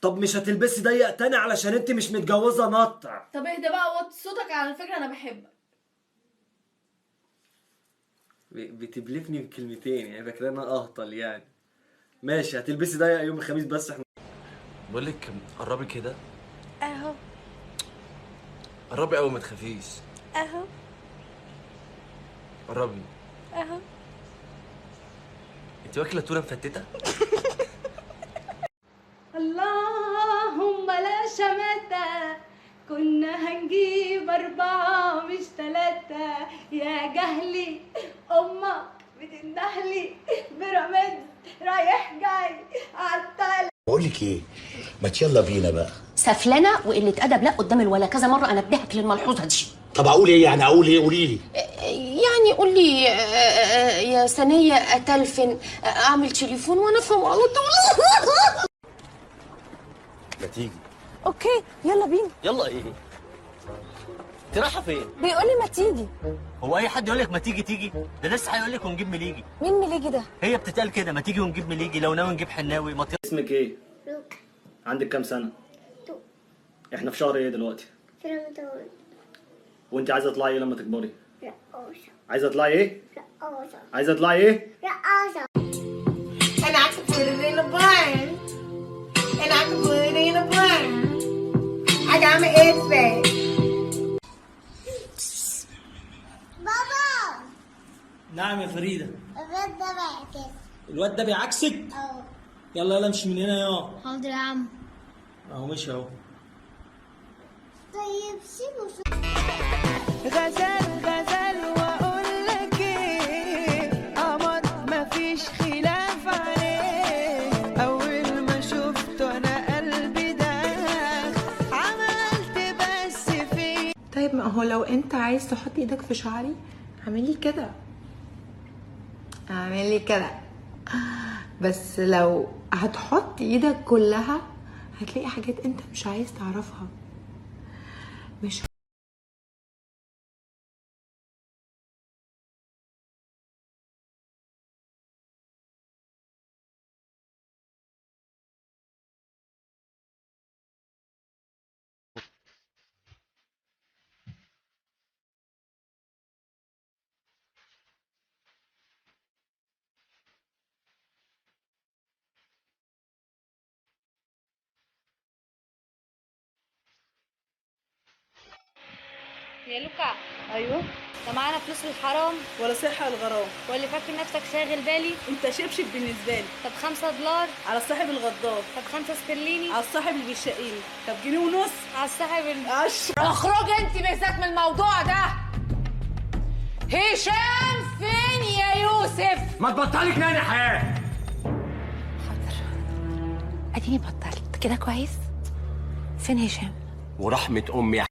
طب مش هتلبسي ضيق تاني علشان انت مش متجوزه نطع. طب اهدى بقى وطي صوتك، على فكره انا بحبك. بتبلفني بكلمتين يعني، فاكره انا اهطل يعني. ماشي هتلبسي ضيق يوم الخميس بس احنا. بقول لك قربي كده. اهو قربي قوي ما تخافيش. اهو قربي. اهو. انت واكله تونه مفتته؟ اللهم لا شماتة، كنا هنجيب 4 مش 3. يا جهلي امك بتندهلي بيراميد رايح جاي عالتل. بقول لك ايه، ما يلا بينا بقى. سفلانه وقله ادب لا قدام الولا، كذا مره انبهك للملحوظه دي. طب اقول ايه يعني؟ اقول ايه؟ قولي لي. يعني قول لي يا ثانيه اتلفن اعمل تليفون وانا افهم على طول. ما تيجي. اوكي يلا بينا. يلا ايه؟ انت رايحه فين؟ بيقول لي ما تيجي. هو اي حد يقول لك ما تيجي تيجي؟ ده لسه هيقول لك ونجيب مليجي. مين مليجي ده؟ هي بتتقال كده، ما تيجي ونجيب مليجي. لو ناوي نجيب حناوي ما اسمك ايه؟ لوكا. عندك كام سنه؟ 2. احنا في شهر ايه دلوقتي؟ في رمضان. وانت عايزه تطلعي ايه لما تكبري؟ رقاصة. عايزه تطلعي ايه؟ رقاصة. عايزه تطلعي ايه؟ رقاصة. And I can put it in a bun. And I can put it in a bun. I got my eggs back. بابا. نعم يا فريدة. الواد ده بعكس. الواد ده بيعكسك؟ اه. يلا يلا امشي من هنا يا. حاضر يا عم. اهو مشي اهو. طيب سيبه. غزال غزال واقول لك ايه، قمر مفيش خلاف عليه. اول ما شفته انا قلبي داخ، عملت بس فيه. طيب ما هو لو انت عايز تحط ايدك في شعري اعملي كده، اعملي كده. بس لو هتحط ايدك كلها هتلاقي حاجات انت مش عايز تعرفها. مش يا لوكا. ايوه. ده معانا فلوس للحرام ولا صحة الغرام. واللي فاكر نفسك شاغل بالي. انت شبشب بالنسبة لي. طب $5 على الصاحب الغدار. طب 5 استرليني على الصاحب اللي بيشقيني. طب جنيه ونص على الصاحب اخرج انت بالذات من الموضوع ده. هشام فين يا يوسف؟ ما تبطلي كناني حياه. حاضر اديني بطلت كده كويس. فين هشام؟ ورحمه امي